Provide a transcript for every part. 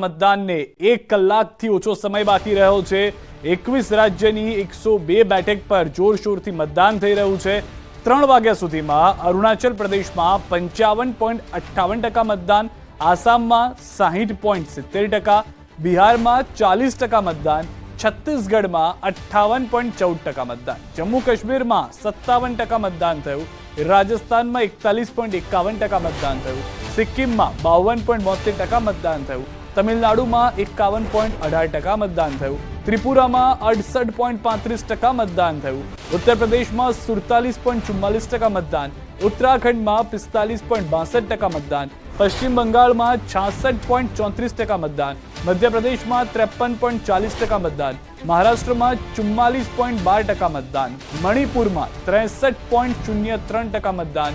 મતદાનને 1 કલાકથી ઓછો સમય બાકી રહ્યો છે। 21 રાજ્યની 102 બેઠક પર જોરશોરથી મતદાન થઈ રહ્યું છે। 3 વાગ્યા સુધીમાં અરુણાચલ પ્રદેશમાં 55.58% મતદાન, આસામમાં 60.70%, બિહારમાં 40% મતદાન, છત્તીસગઢમાં 58.14% મતદાન, જમ્મુ કાશ્મીરમાં 57% મતદાન થયું, રાજસ્થાનમાં 41.51% મતદાન થયું, સિક્કિમમાં 52.72% મતદાન થયું, તમિલનાડુમાં 51.18% મતદાન થયું, ત્રિપુરામાં 68.35% મતદાન થયું, ઉત્તર પ્રદેશમાં 47.44% મતદાન, ઉત્તરાખંડમાં 45.62% મતદાન, પશ્ચિમ બંગાળમાં 66.34% મતદાન, મધ્યપ્રદેશમાં 53.40% મતદાન, મહારાષ્ટ્રમાં 44.12% મતદાન, મણિપુરમાં 63.03% મતદાન,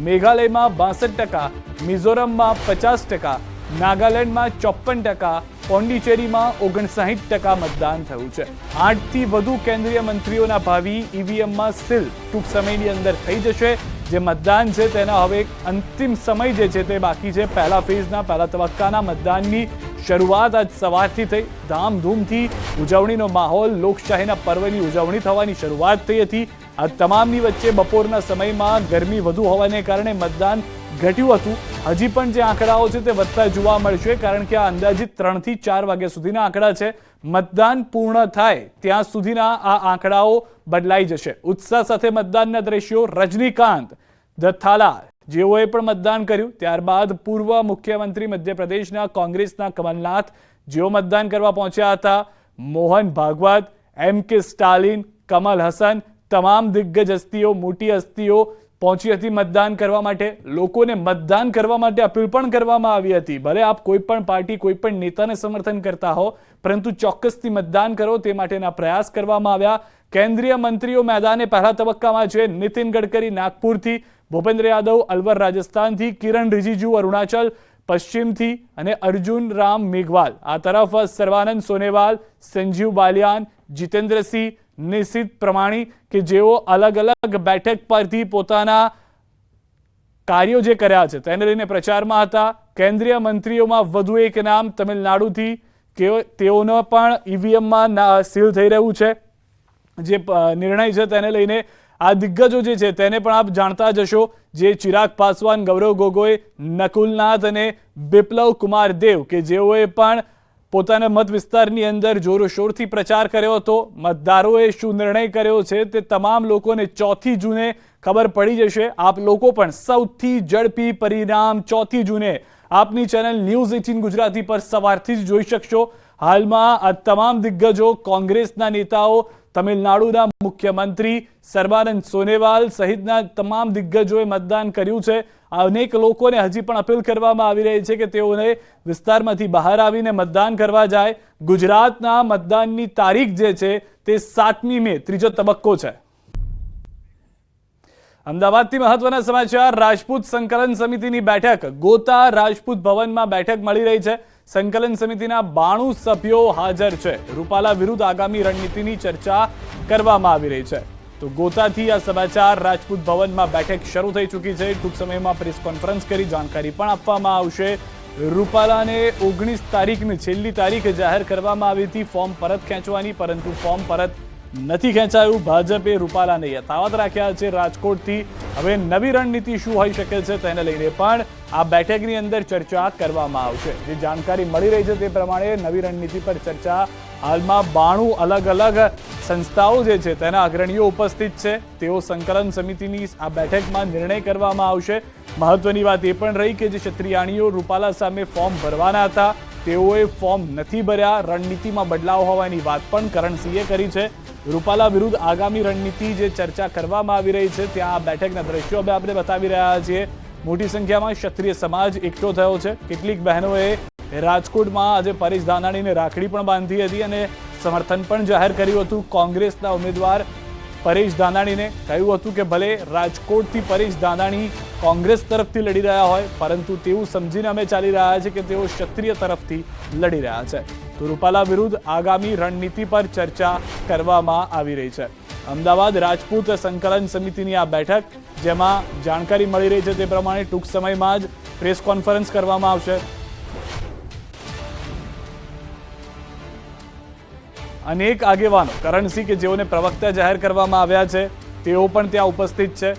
મેઘાલયમાં 62%, મિઝોરમમાં 50%, નાગાલેન્ડમાં 54%, પોંડિચેરીમાં 59% મતદાન થયું છે। 8 થી વધુ કેન્દ્રીય મંત્રીઓના ભાવિ ઈવીએમમાં સીલ ટૂંક સમયની અંદર થઈ જશે। જે મતદાન છે તેના હવે અંતિમ સમય જે છે તે બાકી છે। પહેલા ફેઝના પહેલા તબક્કાના મતદાનની શરૂઆત આજ સવારથી થઈ। ધામધૂમથી ઉજવણીનો માહોલ, લોકશાહીના પર્વની ઉજવણી થવાની શરૂઆત થઈ હતી। આ તમામની વચ્ચે બપોરના સમયમાં ગરમી વધુ હોવાને કારણે મતદાન ઘટ્યું હતું। હજી પણ જે આંકડાઓ છે તે વધતા જોવા મળશે, કારણ કે આ અંદાજિત 3 થી 4 વાગ્યા સુધીના આંકડા છે। મતદાન પૂર્ણ થાય ત્યાં સુધીના આ આંકડાઓ બદલાઈ જશે। ઉત્સાહ સાથે મતદાનના દ્રશ્યો રજનીકાંત દથાલા જેઓએ પણ મતદાન કર્યું, ત્યારબાદ પૂર્વ મુખ્યમંત્રી મધ્યપ્રદેશના કોંગ્રેસના કમલનાથ જેઓ મતદાન કરવા પહોંચ્યા હતા, મોહન ભાગવત, એમ.કે. સ્ટાલિન, કમલ હસન, તમામ દિગ્ગજ હસ્તીઓ, મોટી હસ્તીઓ પહોંચી હતી મતદાન કરવા માટે। લોકોને મતદાન કરવા માટે અપીલ પણ કરવામાં આવી હતી। ભલે આપ કોઈ પણ પાર્ટી, કોઈ પણ નેતાને સમર્થન કરતા હો, પરંતુ ચોક્કસથી મતદાન કરો તે માટેના પ્રયાસ કરવામાં આવ્યા। કેન્દ્રીય મંત્રીઓ મેદાને પહેલા તબક્કામાં છે। નીતિન ગડકરી નાગપુરથી, ભૂપેન્દ્ર યાદવ અલવર રાજસ્થાનથી, કિરણ રિજિજુ અરુણાચલ પશ્ચિમથી અને અર્જુન રામ મેઘવાલ આ તરફ, સર્વાનંદ સોનેવાલ, સંજીવ બાલિયાન, જીતેન્દ્રસિંહ, નિશિત પ્રમાણી કે જેઓ અલગ અલગ બેઠક પરથી પોતાના કાર્યો જે કર્યા છે તેને લઈને પ્રચારમાં હતા। કેન્દ્રીય મંત્રીઓમાં વધુ એક નામ તમિલનાડુથી કે તેઓનો પણ ઈવીએમમાં સીલ થઈ રહ્યું છે। જે નિર્ણય છે તેને લઈને આ દિગ્ગજો જે છે તેને પણ આપ જાણતા જ હશો, જે ચિરાગ પાસવાન, ગૌરવ ગોગોઈ, નકુલનાથ અને બિપ્લવ કુમાર દેવ કે જેઓએ પણ પોતાના મત વિસ્તારની અંદર જોરશોરથી પ્રચાર કર્યો હતો। મતદારોએ શું નિર્ણય કર્યો છે તે તમામ લોકોને 4 જૂને ખબર પડી જશે। આપ લોકો પણ સૌથી ઝડપી પરિણામ 4 જૂને આપની ચેનલ ન્યૂઝ 18 ગુજરાતી પર સવારથી જ જોઈ શકશો। હાલમાં આ તમામ દિગ્ગજો, કોંગ્રેસના નેતાઓ, તમિલનાડુના મુખ્યમંત્રી સર્વાનંદ સોનેવાલ સહિતના તમામ દિગ્ગજોએ મતદાન કર્યું છે। અનેક લોકોને હજી પણ અપીલ કરવામાં આવી રહી છે કે તેઓને વિસ્તારમાંથી બહાર આવીને મતદાન કરવા જાય। ગુજરાતના મતદાનની તારીખ જે છે તે 7મી મે, ત્રીજો તબક્કો છે। અમદાવાદથી મહત્વના સમાચાર। રાજપૂત સંકલન સમિતિની બેઠક ગોતા રાજપૂત ભવનમાં બેઠક મળી રહી છે। સંકલન સમિતિના 92 સભ્યો હાજર છે। રૂપાલા વિરુદ્ધ આગામી રણનીતિની ચર્ચા કરવામાં આવી રહી છે। તો ગોતાથી આ સમાચાર। રાજપૂત ભવનમાં બેઠક શરૂ થઈ ચૂકી છે। ટૂંક સમયમાં પ્રેસ કોન્ફરન્સ કરી જાણકારી પણ આપવામાં આવશે। રૂપાલાને 19 તારીખની છેલ્લી તારીખ જાહેર કરવામાં આવી હતી ફોર્મ પરત ખેંચવાની, પરંતુ ફોર્મ પરત નથી ખેંચાયું। ભાજપે રૂપાલાને યથાવત રાખ્યા છે રાજકોટથી। હવે નવી રણનીતિ શું હોઈ શકે છે તેને લઈને પણ આ બેઠકની અંદર ચર્ચા કરવામાં આવશે। જે જાણકારી મળી રહી છે તે પ્રમાણે નવી રણનીતિ પર ચર્ચા હાલમાં 92 અલગ અલગ સંસ્થાઓ જે છે તેના અગ્રણીઓ ઉપસ્થિત છે। તેઓ સંકલન સમિતિની આ બેઠકમાં નિર્ણય કરવામાં આવશે। મહત્વની વાત એ પણ રહી કે જે ક્ષત્રિયાણીઓ રૂપાલા સામે ફોર્મ ભરવાના હતા તેઓએ ફોર્મ નથી ભર્યા। રણનીતિમાં બદલાવ હોવાની વાત પણ કરણસિંહે કરી છે। રૂપાલા વિરુદ્ધ આગામી રણનીતિ જે ચર્ચા કરવામાં આવી રહી છે ત્યાં આ બેઠકના દ્રશ્યો હવે આપણે બતાવી રહ્યા છીએ। મોટી સંખ્યામાં ક્ષત્રિય સમાજ એકઠો થયો છે। કેટલીક બહેનોએ રાજકોટમાં આજે પરેશ ધાનાણીને રાખડી પણ બાંધી હતી અને સમર્થન પણ જાહેર કર્યું હતું કોંગ્રેસના ઉમેદવાર પરેશ ધાનાણીને। કહ્યું હતું કે ભલે રાજકોટથી પરેશ ધાનાણી કોંગ્રેસ તરફથી લડી રહ્યા હોય, પરંતુ તેવું સમજીને અમે ચાલી રહ્યા છે કે તેઓ ક્ષત્રિય તરફથી લડી રહ્યા છે। તો રૂપાલા વિરુદ્ધ આગામી રણનીતિ પર ચર્ચા કરવામાં આવી રહી છે। અમદાવાદ રાજપૂત સંકલન સમિતિની આ બેઠક, જેમાં જાણકારી મળી રહી છે તે પ્રમાણે ટૂંક સમયમાં જ પ્રેસ કોન્ફરન્સ કરવામાં આવશે। અનેક આગેવાનો કરણસિંહ કે જેઓને પ્રવક્તા જાહેર કરવામાં આવ્યા છે તેઓ પણ ત્યાં ઉપસ્થિત છે।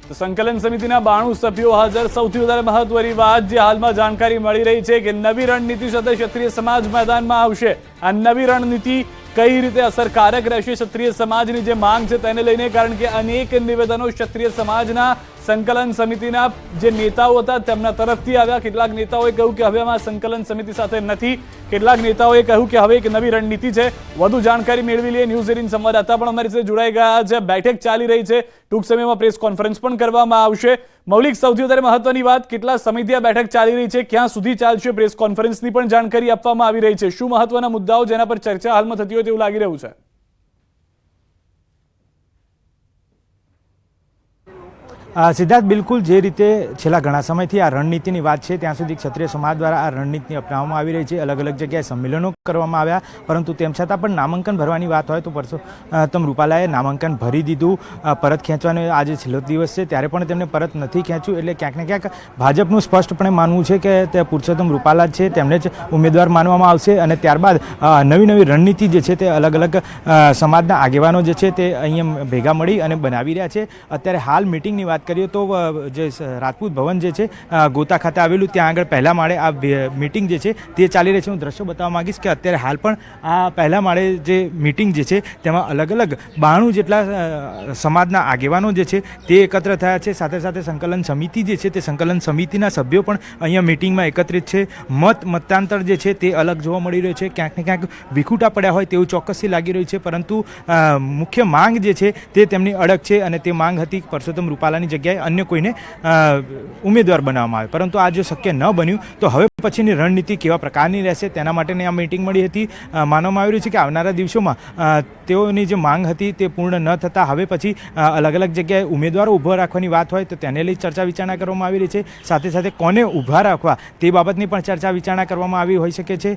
તો સંકલન સમિતિના 92 સભ્યો હાજર। સૌથી વધારે મહત્વની વાત જે હાલમાં જાણકારી મળી રહી છે કે નવી રણનીતિ સાથે ક્ષત્રિય સમાજ મેદાનમાં આવશે। આ નવી રણનીતિ કઈ રીતે અસરકારક રહેશે ક્ષત્રિય સમાજની જે માંગ છે તેને લઈને, કારણ કે અનેક નિવેદનો ક્ષત્રિય સમાજના સંકલન સમિતિના જે નેતાઓ હતા તેમના તરફથી આવ્યા। કેટલાક નેતાઓએ કહ્યું કે હવે અમે સંકલન સમિતિ સાથે નથી, કેટલાક નેતાઓએ કહ્યું કે હવે એક નવી રણનીતિ છે। વધુ જાણકારી મેળવી લઈએ। ન્યૂઝ 18 સંવાદદાતા પણ અમારી સાથે જોડાઈ ગયા છે। બેઠક ચાલી રહી છે, ટૂંક સમયમાં પ્રેસ કોન્ફરન્સ પણ કરવામાં આવશે। મૌલિક, સૌથી વધારે મહત્વની વાત, કેટલા સમયથી આ બેઠક ચાલી રહી છે, ક્યાં સુધી ચાલશે, પ્રેસ કોન્ફરન્સની પણ જાણકારી આપવામાં આવી રહી છે। શું મહત્વના મુદ્દાઓ જેના પર ચર્ચા હાલમાં થતી હોય તેવું લાગી રહ્યું છે? સિદ્ધાર્થ, બિલકુલ જે રીતે છેલ્લા ઘણા સમયથી આ રણનીતિની વાત છે ત્યાં સુધી ક્ષત્રિય સમાજ દ્વારા આ રણનીતિ અપનાવવામાં આવી રહી છે। અલગ અલગ જગ્યાએ સંમેલનો કરવામાં આવ્યા, પરંતુ તેમ છતાં પણ નામાંકન ભરવાની વાત હોય તો પરસોત્તમ રૂપાલાએ નામાંકન ભરી દીધું। પરત ખેંચવાનો આજે છેલ્લો દિવસ છે ત્યારે પણ તેમને પરત નથી ખેંચ્યું। એટલે ક્યાંક ને ક્યાંક ભાજપનું સ્પષ્ટપણે માનવું છે કે તે પુરુષોત્તમ રૂપાલા જ છે, તેમને જ ઉમેદવાર માનવામાં આવશે। અને ત્યારબાદ નવી નવી રણનીતિ જે છે તે અલગ અલગ સમાજના આગેવાનો જે છે તે અહીંયા ભેગા મળી અને બનાવી રહ્યા છે। અત્યારે હાલ મિટિંગની વાત કરીએ તો જે રાજપૂત ભવન જે છે ગોતા ખાતે આવેલું, ત્યાં આગળ પહેલા માળે આ મીટિંગ જે છે તે ચાલી રહી છે। હું દ્રશ્યો બતાવવા માંગીશ કે અત્યારે હાલ પણ આ પહેલા માળે જે મીટિંગ જે છે તેમાં અલગ અલગ 92 જેટલા સમાજના આગેવાનો જે છે તે એકત્ર થયા છે। સાથે સાથે સંકલન સમિતિ જે છે તે સંકલન સમિતિના સભ્યો પણ અહીંયા મિટિંગમાં એકત્રિત છે। મતાંતર જે છે તે અલગ જોવા મળી રહ્યો છે, ક્યાંક ને ક્યાંક વિખૂટા પડ્યા હોય તેવું ચોક્કસથી લાગી રહ્યું છે, પરંતુ મુખ્ય માંગ જે છે તે તેમની અડગ છે અને તે માંગ હતી પરસોત્તમ રૂપાલાની જગ્યાએ અન્ય કોઈને ઉમેદવાર બનાવવામાં આવે। પરંતુ આ જો શક્ય ન બન્યું તો હવે પછીની રણનીતિ કેવા પ્રકારની રહેશે તેના માટેની આ મીટિંગ મળી હતી। માનવામાં આવી રહ્યું છે કે આવનારા દિવસોમાં તેઓની જે માંગ હતી તે પૂર્ણ ન થતાં હવે પછી અલગ અલગ જગ્યાએ ઉમેદવારો ઊભા રાખવાની વાત હોય તો તેને લઈ ચર્ચા વિચારણા કરવામાં આવી રહી છે। સાથે સાથે કોને ઊભા રાખવા તે બાબતની પણ ચર્ચા વિચારણા કરવામાં આવી હોઈ શકે છે।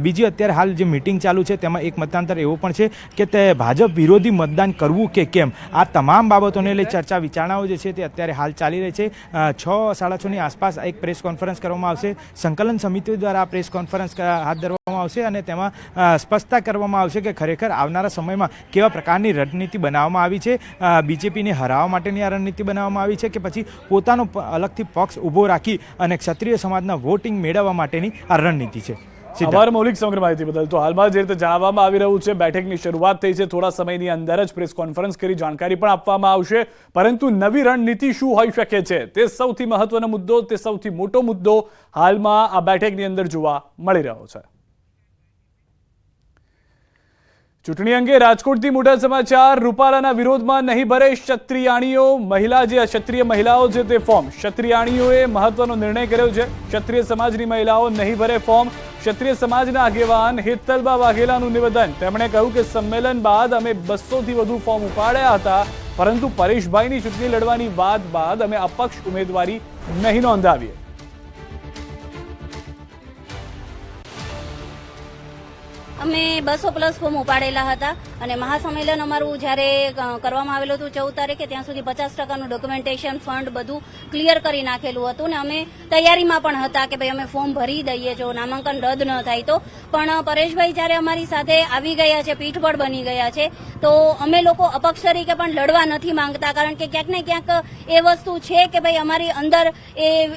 બીજી અત્યારે હાલ જે મીટિંગ ચાલુ છે તેમાં એક મતાંતર એવો પણ છે કે તે ભાજપ વિરોધી મતદાન કરવું કે કેમ, આ તમામ બાબતોને લઈ ચર્ચા વિચારણાઓ જે છે તે અત્યારે હાલ ચાલી રહી છે। 6:30 ની આસપાસ એક પ્રેસ કોન્ફરન્સ કરવામાં આવશે। સંકલન સમિતિ દ્વારા આ પ્રેસ કોન્ફરન્સ હાથ ધરવામાં આવશે અને તેમાં સ્પષ્ટતા કરવામાં આવશે કે ખરેખર આવનારા સમયમાં કેવા પ્રકારની રણનીતિ બનાવવામાં આવી છે। બીજેપીને હરાવવા માટેની આ રણનીતિ બનાવવામાં આવી છે કે પછી પોતાનો અલગથી પક્ષ ઊભો રાખી અને ક્ષત્રિય સમાજના વોટિંગ મેળવવા માટેની આ રણનીતિ છે। આભાર મૌલિક, સમગ્ર માહિતી બદલ। તો હાલમાં જે રીતે જણાવવામાં આવી રહ્યું છે બેઠકની શરૂઆત થઈ છે, થોડા સમયની અંદર જ પ્રેસ કોન્ફરન્સ કરી જાણકારી પણ આપવામાં આવશે, પરંતુ નવી રણનીતિ શું હોઈ શકે છે તે સૌથી મહત્વનો મુદ્દો, તે સૌથી મોટો મુદ્દો હાલમાં આ બેઠકની અંદર જોવા મળી રહ્યો છે। ચૂંટણી અંગે રાજકોટથી મોટા સમાચાર। રૂપાલાના વિરોધમાં નહીં ભરે ક્ષત્રિયાણીઓ, ક્ષત્રિય મહિલાઓ છે તે ફોર્મ। ક્ષત્રિયાણીઓએ મહત્વનો નિર્ણય કર્યો છે, ક્ષત્રિય સમાજની મહિલાઓ નહીં ભરે ફોર્મ। ક્ષત્રિય સમાજના આગેવાન હેતલબા વાઘેલાનું નિવેદન, તેમણે કહ્યું કે સંમેલન બાદ અમે 200થી વધુ ફોર્મ ઉપાડ્યા હતા, પરંતુ પરેશભાઈની ચૂંટણી લડવાની વાત બાદ અમે અપક્ષ ઉમેદવારી નહીં નોંધાવીએ। અમે 200+ ફોર્મ ઉપાડેલા હતા અને મહાસંમેલન અમારું જ્યારે કરવામાં આવેલું હતું 14 તારીખે, ત્યાં સુધી 50%નું ડોક્યુમેન્ટેશન ફંડ બધું ક્લિયર કરી નાખેલું હતું ને અમે તૈયારીમાં પણ હતા કે ભાઈ અમે ફોર્મ ભરી દઈએ જો નામાંકન રદ ન થાય તો। પણ પરેશભાઈ જ્યારે અમારી સાથે આવી ગયા છે, પીઠબળ બની ગયા છે, તો અમે લોકો અપક્ષ તરીકે પણ લડવા નથી માંગતા, કારણ કે ક્યાંક ને ક્યાંક એ વસ્તુ છે કે ભાઈ અમારી અંદર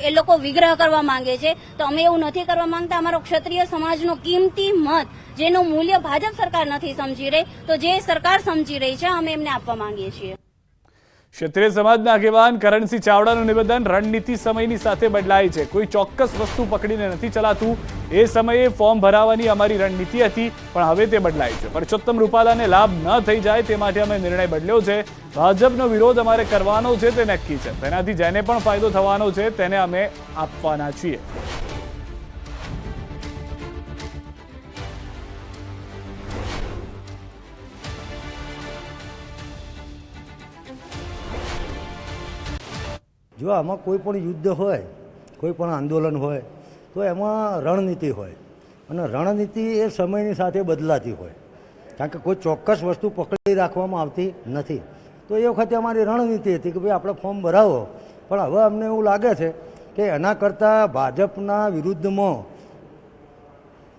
એ લોકો વિગ્રહ કરવા માંગે છે, તો અમે એવું નથી કરવા માંગતા। અમારો ક્ષત્રિય સમાજનો કિંમતી મત જેનું મૂલ્ય ભાજપ સરકાર નથી સમજી રહી, તો જે સરકાર સમજી રહી છે અમે એમને આપવા માંગીએ છીએ। ક્ષત્રિય સમાજના આગેવાન કરણસિંહ ચાવડાનું નિવેદન, રણનીતિ સમયની સાથે બદલાઈ છે, કોઈ ચોક્કસ વસ્તુ પકડીને નથી ચલાતું। એ સમયે ફોર્મ ભરાવાની અમારી રણનીતિ હતી, પણ હવે તે બદલાઈ છે। પરસોત્તમ રૂપાલાને લાભ ન થઈ જાય તે માટે અમે નિર્ણય બદલ્યો છે। ભાજપનો વિરોધ અમારે કરવાનો છે તે નક્કી છે, તેનાથી જેને પણ ફાયદો થવાનો છે તેને અમે આપવાના છીએ। જો આમાં કોઈ પણ યુદ્ધ હોય, કોઈ પણ આંદોલન હોય તો એમાં રણનીતિ હોય અને રણનીતિ એ સમયની સાથે બદલાતી હોય। કારણ કે કોઈ ચોક્કસ વસ્તુ પકડી રાખવામાં આવતી નથી. તો એ વખતે અમારી રણનીતિ હતી કે ભાઈ આપણે ફોર્મ ભરાવો, પણ હવે અમને એવું લાગે છે કે એના કરતાં ભાજપના વિરુદ્ધમાં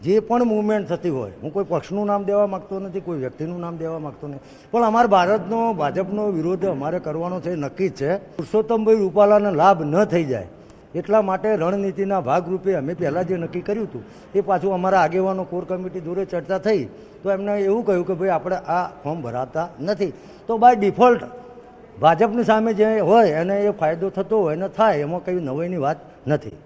જે પણ મૂવમેન્ટ થતી હોય, હું કોઈ પક્ષનું નામ દેવા માગતો નથી, કોઈ વ્યક્તિનું નામ દેવા માગતો નથી, પણ અમારા ભાજપનો વિરોધ અમારે કરવાનો છે, નક્કી જ છે. પુરુષોત્તમભાઈ રૂપાલાને લાભ ન થઈ જાય એટલા માટે રણનીતિના ભાગરૂપે અમે પહેલાં જે નક્કી કર્યું હતું એ પાછું અમારા આગેવાનો કોર કમિટી જોડે ચર્ચા થઈ તો એમને એવું કહ્યું કે ભાઈ આપણે આ ફોર્મ ભરાતા નથી. તો બાય ડિફોલ્ટ ભાજપની સામે જે હોય એને એ ફાયદો થતો હોય એને થાય, એમાં કંઈ નવાઈની વાત નથી.